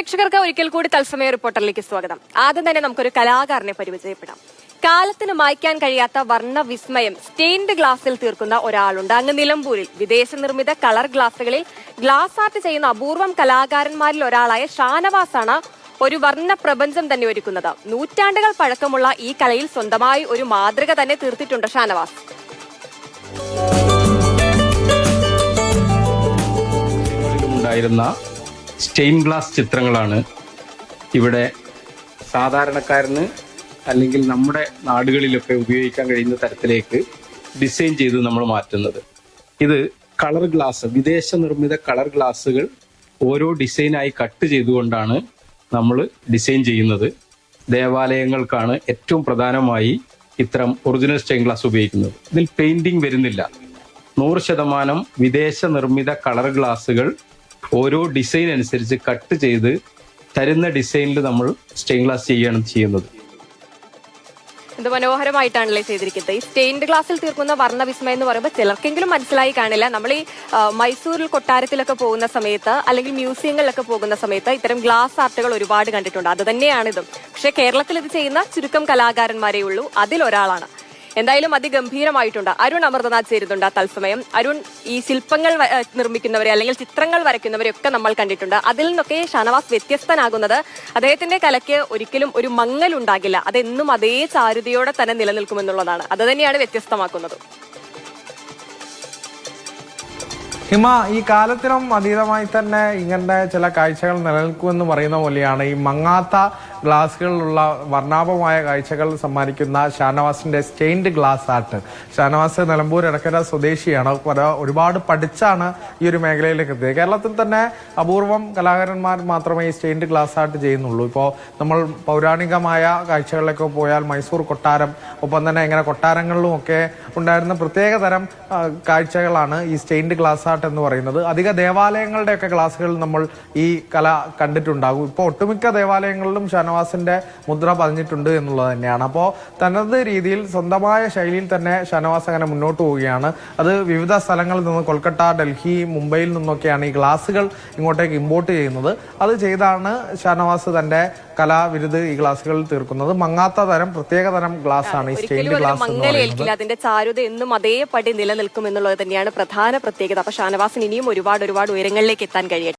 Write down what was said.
പ്രേക്ഷകർക്ക് ഒരിക്കൽ കൂടി തത്സമയ റിപ്പോർട്ടറിലേക്ക് സ്വാഗതം. ആദ്യം തന്നെ നമുക്കൊരു കലാകാരനെ പരിചയപ്പെടാം. കാലത്തിന് മായ്ക്കാൻ കഴിയാത്ത വർണ്ണ വിസ്മയം സ്റ്റെയിൻഡ് ഗ്ലാസിൽ തീർക്കുന്ന ഒരാളുണ്ട്. അങ്ങ് നിലമ്പൂരിൽ വിദേശ നിർമ്മിത കളർ ഗ്ലാസുകളിൽ ഗ്ലാസ് ആർട്ട് ചെയ്യുന്ന അപൂർവം കലാകാരന്മാരിൽ ഒരാളായ ഷാനവാസാണ് ഒരു വർണ്ണ പ്രപഞ്ചം തന്നെ ഒരുക്കുന്നത്. നൂറ്റാണ്ടുകൾ പഴക്കമുള്ള ഈ കലയിൽ സ്വന്തമായി ഒരു മാതൃക തന്നെ തീർത്തിട്ടുണ്ട് ഷാനവാസ്. ഉണ്ടായിരുന്ന സ്റ്റെയിൻ ഗ്ലാസ് ചിത്രങ്ങളാണ് ഇവിടെ സാധാരണക്കാരന് അല്ലെങ്കിൽ നമ്മുടെ നാടുകളിലൊക്കെ ഉപയോഗിക്കാൻ കഴിയുന്ന തരത്തിലേക്ക് ഡിസൈൻ ചെയ്ത് നമ്മൾ മാറ്റുന്നത്. ഇത് കളർ ഗ്ലാസ്, വിദേശ നിർമ്മിത കളർ ഗ്ലാസുകൾ ഓരോ ഡിസൈനായി കട്ട് ചെയ്തുകൊണ്ടാണ് നമ്മൾ ഡിസൈൻ ചെയ്യുന്നത്. ദേവാലയങ്ങൾക്കാണ് ഏറ്റവും പ്രധാനമായി ഇത്തരം ഒറിജിനൽ സ്റ്റെയിൻ ഗ്ലാസ് ഉപയോഗിക്കുന്നത്. ഇതിൽ പെയിന്റിംഗ് വരുന്നില്ല. 100% വിദേശ നിർമ്മിത കളർ ഗ്ലാസുകൾ ഓരോ ഡിസൈൻ അനുസരിച്ച് കട്ട് ചെയ്ത് തരുന്ന ഡിസൈനിൽ നമ്മൾ സ്റ്റെയിൻ ഗ്ലാസ് ചെയ്യുകയാണ് ചെയ്യുന്നത്. ഇത് മനോഹരമായിട്ടാണല്ലേ ചെയ്തിരിക്കുന്നത്. ഈ സ്റ്റെയിൻഡ് ഗ്ലാസിൽ തീർക്കുന്ന വർണ്ണവിസ്മയം എന്ന് പറയുമ്പോൾ ചിലർക്കെങ്കിലും മനസ്സിലായി കാണില്ല. നമ്മൾ ഈ മൈസൂരിൽ കൊട്ടാരത്തിലൊക്കെ പോകുന്ന സമയത്ത് അല്ലെങ്കിൽ മ്യൂസിയങ്ങളിലൊക്കെ പോകുന്ന സമയത്ത് ഇത്തരം ഗ്ലാസ് ആർട്ടുകൾ ഒരുപാട് കണ്ടിട്ടുണ്ട്. അത് തന്നെയാണിതും. പക്ഷെ കേരളത്തിൽ ഇത് ചെയ്യുന്ന ചുരുക്കം കലാകാരന്മാരേ ഉള്ളൂ. അതിലൊരാളാണ്. എന്തായാലും അതിഗംഭീരമായിട്ടുണ്ട്. അരുൺ അമൃതനാഥ് ചേരുന്നുണ്ട് തത്സമയം. അരുൺ, ഈ ശില്പങ്ങൾ നിർമ്മിക്കുന്നവരെ അല്ലെങ്കിൽ ചിത്രങ്ങൾ വരയ്ക്കുന്നവരെ ഒക്കെ നമ്മൾ കണ്ടിട്ടുണ്ട്. അതിൽ നിന്നൊക്കെ ഷാനവാസ് വ്യത്യസ്തനാകുന്നത് അദ്ദേഹത്തിന്റെ കലയ്ക്ക് ഒരിക്കലും ഒരു മങ്ങലുണ്ടാകില്ല. അതെന്നും അതേ ചാരുതയോടെ തന്നെ നിലനിൽക്കുമെന്നുള്ളതാണ്. അത് തന്നെയാണ് വ്യത്യസ്തമാക്കുന്നത്. ഹിമ, ഈ കാലത്തിനും അതീതമായി തന്നെ ഇങ്ങനത്തെ ചില കാഴ്ചകൾ നിലനിൽക്കുമെന്ന് പറയുന്ന പോലെയാണ് ഈ മങ്ങാത്ത ഗ്ലാസുകളിലുള്ള വർണ്ണാഭമായ കാഴ്ചകൾ സമ്മാനിക്കുന്ന ഷാനവാസിന്റെ stained glass art. Shanavas Nilambur Edakkara സ്വദേശിയാണ്. ഒരുപാട് പഠിച്ചാണ് ഈ ഒരു മേഖലയിലേക്ക് എത്തിയത്. കേരളത്തിൽ തന്നെ അപൂർവം കലാകാരന്മാർ മാത്രമേ ഈ സ്റ്റെയിൻഡ് ഗ്ലാസ് ആർട്ട് ചെയ്യുന്നുള്ളൂ. ഇപ്പോൾ നമ്മൾ പൗരാണികമായ കാഴ്ചകളിലേക്ക് പോയാൽ മൈസൂർ കൊട്ടാരം, ഒപ്പം തന്നെ ഇങ്ങനെ കൊട്ടാരങ്ങളിലും ഒക്കെ ഉണ്ടായിരുന്ന പ്രത്യേക തരം കാഴ്ചകളാണ് ഈ സ്റ്റെയിൻഡ് ഗ്ലാസ് ആർട്ട് എന്ന് പറയുന്നത്. അധിക ദേവാലയങ്ങളുടെയൊക്കെ ക്ലാസ്സുകളിൽ നമ്മൾ ഈ കല കണ്ടിട്ടുണ്ടാകും. ഇപ്പോൾ ഒട്ടുമിക്ക ദേവാലയങ്ങളിലും ഷാനവാസിന്റെ മുദ്ര പതിഞ്ഞിട്ടുണ്ട് എന്നുള്ളത് തന്നെയാണ്. അപ്പോൾ തനത് രീതിയിൽ സ്വന്തമായ ശൈലിയിൽ തന്നെ ഷാനവാസ് അങ്ങനെ മുന്നോട്ട് പോവുകയാണ്. അത് വിവിധ സ്ഥലങ്ങളിൽ നിന്ന്, കൊൽക്കത്ത, ഡൽഹി, മുംബൈയിൽ നിന്നൊക്കെയാണ് ഈ ഗ്ലാസുകൾ ഇങ്ങോട്ടേക്ക് ഇമ്പോർട്ട് ചെയ്യുന്നത്. അത് ചെയ്താണ് ഷാനവാസ് തന്റെ കലാവിരുത് ഈ ഗ്ലാസുകളിൽ തീർക്കുന്നത്. മങ്ങാത്ത തരം പ്രത്യേക തരം ഗ്ലാസ് ആണ് ഈ സ്റ്റെയിൻഡ് ഗ്ലാസ് എന്ന് പറയുന്നത്. അതിന്റെ ചാരുത എന്നും അതേപടി നിലനിൽക്കും എന്നുള്ളത് തന്നെയാണ് പ്രധാന പ്രത്യേകത. അപ്പൊ ഷാനവാസിന് ഇനിയും ഒരുപാട് ഉയരങ്ങളിലേക്ക് എത്താൻ കഴിയട്ടെ.